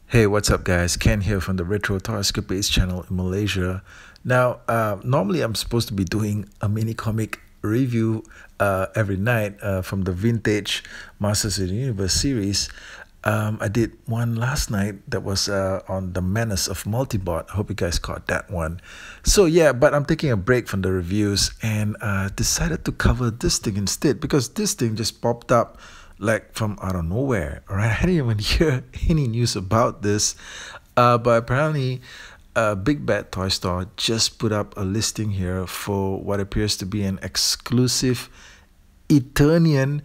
Hey, what's up, guys? Ken here from the Retro Toy Escapades channel in Malaysia. Now, normally I'm supposed to be doing a mini comic review every night from the vintage Masters of the Universe series. I did one last night that was on the Menace of Multibot. I hope you guys caught that one. So yeah, but I'm taking a break from the reviews and decided to cover this thing instead because this thing just popped up like from out of nowhere. All right, I didn't even hear any news about this, but apparently, Big Bad Toy Store just put up a listing here for what appears to be an exclusive Eternian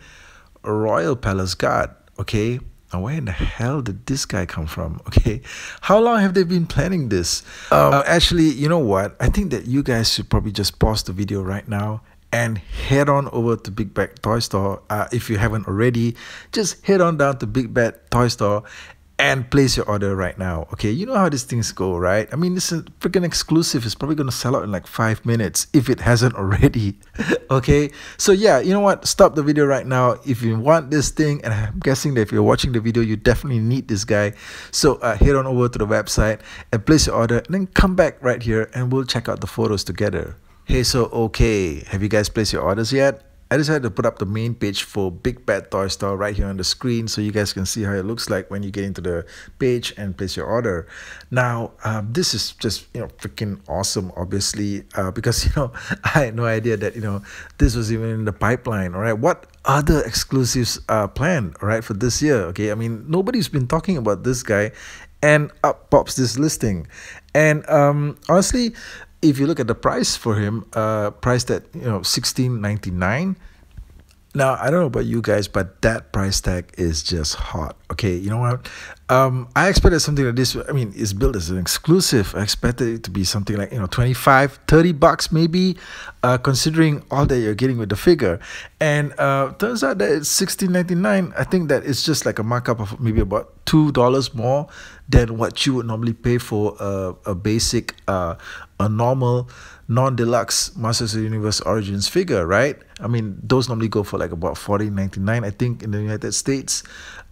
Royal Palace Guard. Okay, now where in the hell did this guy come from? Okay, how long have they been planning this? Actually, you know what? I think that you guys should probably just pause the video right now and head on over to Big Bad Toy Store. If you haven't already, just head on down to Big Bad Toy Store and place your order right now. Okay, you know how these things go, right? I mean, this is freaking exclusive. It's probably going to sell out in like 5 minutes if it hasn't already. Okay, so yeah, you know what? Stop the video right now if you want this thing. And I'm guessing that if you're watching the video, you definitely need this guy. So head on over to the website and place your order and then come back right here and we'll check out the photos together. Hey, so okay, have you guys placed your orders yet? I decided to put up the main page for Big Bad Toy Store right here on the screen so you guys can see how it looks like when you get into the page and place your order. Now, this is just, freaking awesome, obviously, because, I had no idea that, this was even in the pipeline, all right? What other exclusives are planned, all right, for this year, okay? I mean, nobody's been talking about this guy, and up pops this listing. And honestly, if you look at the price for him, priced at $16.99. Now I don't know about you guys, but that price tag is just hot. Okay, you know what? I expected something like this. I mean, it's built as an exclusive. I expected it to be something like 25, 30 bucks maybe, considering all that you're getting with the figure. And turns out that it's $16.99. I think that it's just like a markup of maybe about $2 more than what you would normally pay for a basic, a normal non-deluxe Masters of the Universe Origins figure, right? I mean, those normally go for like about $14.99, I think, in the United States.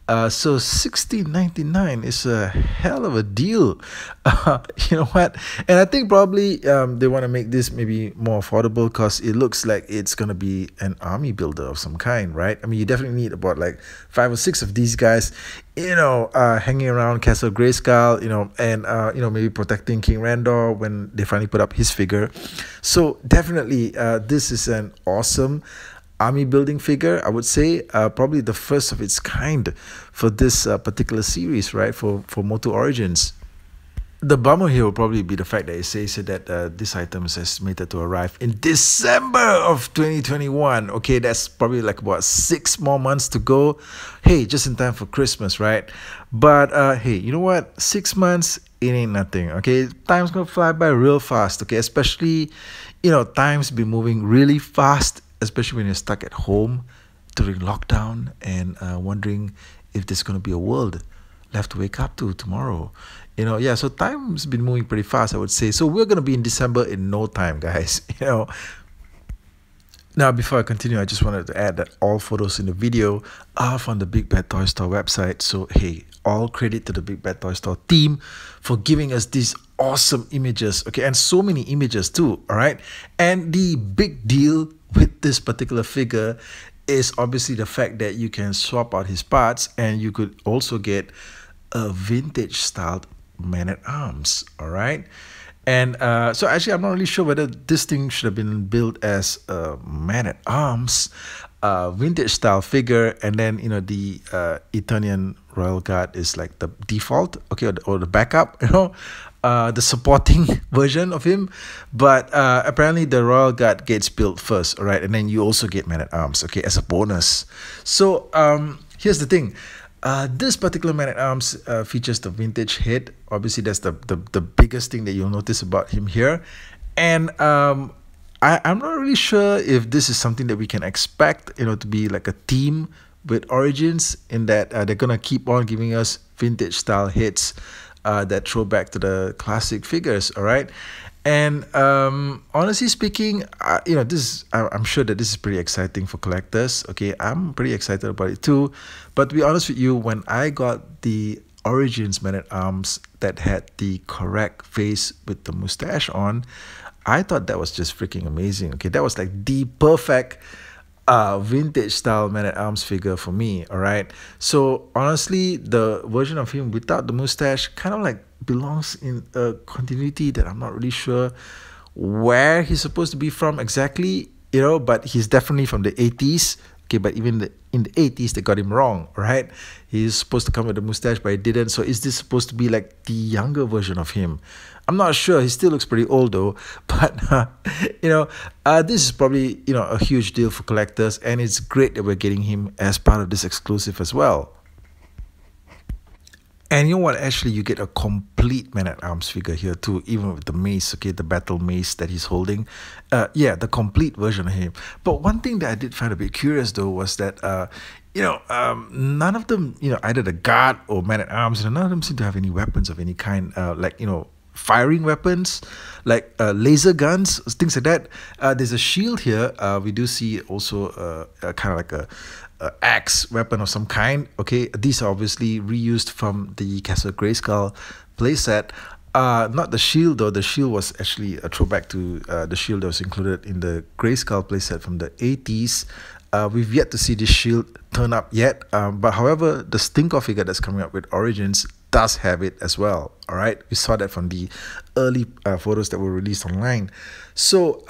So $16.99 is a hell of a deal. You know what? And I think probably they want to make this maybe more affordable because it looks like it's going to be an army builder of some kind, right? I mean, you definitely need about like 5 or 6 of these guys, hanging around Castle Grayskull, and, maybe protecting King Randor when they finally put up his figure. So definitely this is an awesome army building figure, I would say, probably the first of its kind for this particular series, right, for MOTU Origins. The bummer here will probably be the fact that it says that this item is estimated to arrive in December of 2021. Okay, that's probably like about 6 more months to go. Hey, just in time for Christmas, right? But hey, you know what? 6 months, it ain't nothing. Okay, time's gonna fly by real fast. Okay, especially, time's been moving really fast, especially when you're stuck at home during lockdown and wondering if there's going to be a world left to wake up to tomorrow. Yeah, so time's been moving pretty fast, I would say. So we're going to be in December in no time, guys. Now, before I continue, I just wanted to add that all photos in the video are from the Big Bad Toy Store website. So, hey, all credit to the Big Bad Toy Store team for giving us these awesome images. Okay, and so many images too, all right? And the big deal with this particular figure is obviously the fact that you can swap out his parts and you could also get a vintage styled man-at-arms, all right? And so actually, I'm not really sure whether this thing should have been built as a man-at-arms, vintage style figure, and then the Eternian Royal Guard is like the default, okay, or the backup, the supporting version of him. But apparently the Royal Guard gets built first, all right, and then you also get man-at-arms, okay, as a bonus. So here's the thing. This particular man-at-arms features the vintage head. Obviously, that's the biggest thing that you'll notice about him here. And I'm not really sure if this is something that we can expect, to be like a theme with Origins, in that they're going to keep on giving us vintage style hits that throw back to the classic figures, all right? And honestly speaking, I'm sure that this is pretty exciting for collectors. Okay, I'm pretty excited about it too. But to be honest with you, when I got the Origins Man-at-Arms that had the correct face with the mustache on, I thought that was just freaking amazing. Okay, that was like the perfect vintage style Man-at-Arms figure for me. All right, so honestly, the version of him without the mustache kind of like belongs in a continuity that I'm not really sure where he's supposed to be from exactly, but he's definitely from the 80s. Okay, but even in the 80s, they got him wrong, right? He's supposed to come with a mustache, but he didn't. So is this supposed to be like the younger version of him? I'm not sure. He still looks pretty old though. But, this is probably, a huge deal for collectors. And it's great that we're getting him as part of this exclusive as well. And you know what? Actually, you get a complete Man-at-Arms figure here too, even with the mace, okay, the battle mace that he's holding. Yeah, the complete version of him. But one thing that I did find a bit curious though was that, none of them, either the guard or Man-at-Arms, none of them seem to have any weapons of any kind, firing weapons, like laser guns, things like that. There's a shield here. We do see also kind of like a axe weapon of some kind. Okay, these are obviously reused from the Castle Grayskull playset. Not the shield though. The shield was actually a throwback to the shield that was included in the Grayskull playset from the 80s. We've yet to see this shield turn up yet, but however, the Stinker figure that's coming up with Origins does have it as well. All right, we saw that from the early photos that were released online. So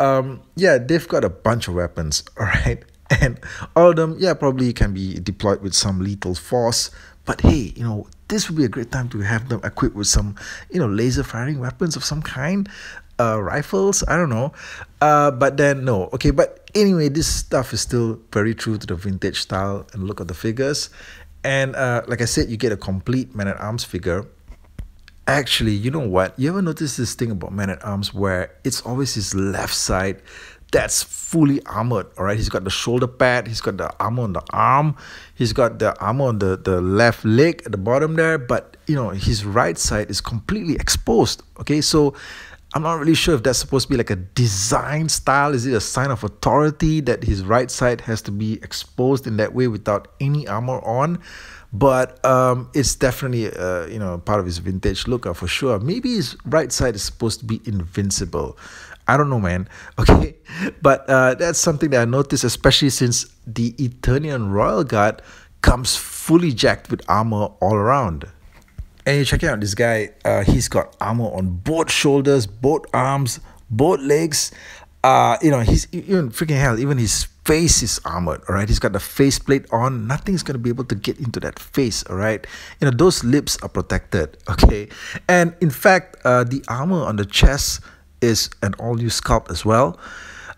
yeah, they've got a bunch of weapons. All right, and all of them, yeah, probably can be deployed with some lethal force. But hey, this would be a great time to have them equipped with some, laser firing weapons of some kind, rifles, I don't know. But then no, okay. But anyway, this stuff is still very true to the vintage style and look of the figures. And like I said, you get a complete Man-at-Arms figure. Actually, you know what? You ever notice this thing about Man-at-Arms where it's always his left side that's fully armored, all right? He's got the shoulder pad, he's got the armor on the arm, he's got the armor on the left leg at the bottom there, but, his right side is completely exposed, okay? So I'm not really sure if that's supposed to be like a design style. Is it a sign of authority that his right side has to be exposed in that way without any armor on? But it's definitely part of his vintage look for sure. Maybe his right side is supposed to be invincible. I don't know, man. Okay, but that's something that I noticed, especially since the Eternian Royal Guard comes fully jacked with armor all around. And you're checking out this guy, he's got armor on both shoulders, both arms, both legs. He's even freaking hell, even his face is armored, all right? He's got the faceplate on. Nothing's going to be able to get into that face, all right? Those lips are protected, okay? And in fact, the armor on the chest is an all-new sculpt as well.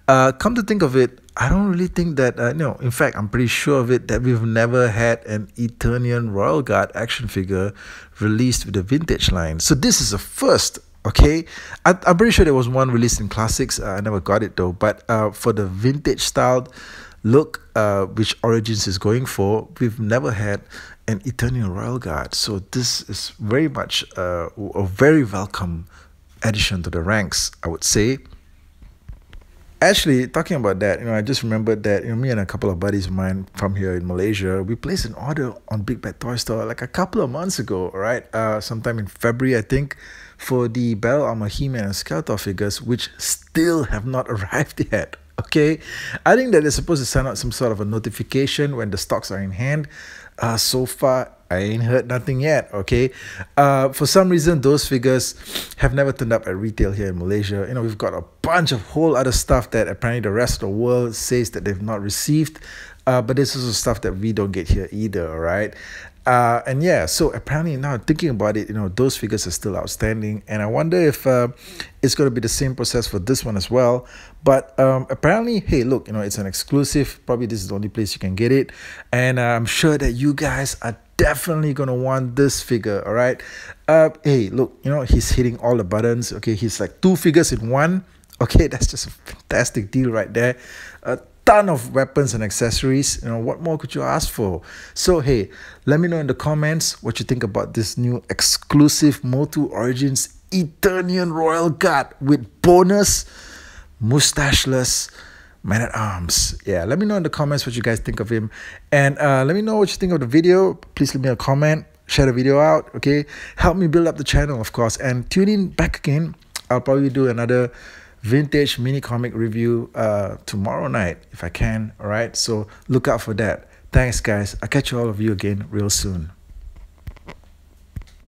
Come to think of it, I don't really think that, in fact, I'm pretty sure of it, that we've never had an Eternian Royal Guard action figure released with the vintage line. So this is a first, okay? I'm pretty sure there was one released in Classics. I never got it though. But for the vintage style look, which Origins is going for, we've never had an Eternian Royal Guard. So this is very much a very welcome addition to the ranks, I would say. Actually, talking about that, I just remembered that me and a couple of buddies of mine from here in Malaysia, we placed an order on Big Bad Toy Store like a couple of months ago, right? Sometime in February, I think, for the Battle Armor He-Man and Skeletor figures, which still have not arrived yet. Okay, I think that they're supposed to send out some sort of a notification when the stocks are in hand. So far, I ain't heard nothing yet, okay? For some reason, those figures have never turned up at retail here in Malaysia. We've got a bunch of whole other stuff that apparently the rest of the world says that they've not received. But there's also stuff that we don't get here either, all right? And yeah, so apparently now thinking about it, those figures are still outstanding. And I wonder if it's going to be the same process for this one as well. But apparently, hey, look, it's an exclusive. Probably this is the only place you can get it. And I'm sure that you guys are definitely going to want this figure, all right? Hey, look, he's hitting all the buttons. Okay, he's like 2 figures in one. Okay, that's just a fantastic deal right there. Ton of weapons and accessories. What more could you ask for? So hey, let me know in the comments what you think about this new exclusive MOTU Origins Eternian Royal Guard with bonus mustacheless Man-at-Arms. Yeah, let me know in the comments what you guys think of him, and let me know what you think of the video. Please leave me a comment. share the video out, okay? Help me build up the channel, of course, and tune in back again. I'll probably do another vintage mini comic review tomorrow night if I can. All right, so look out for that. Thanks, guys. I'll catch all of you again real soon.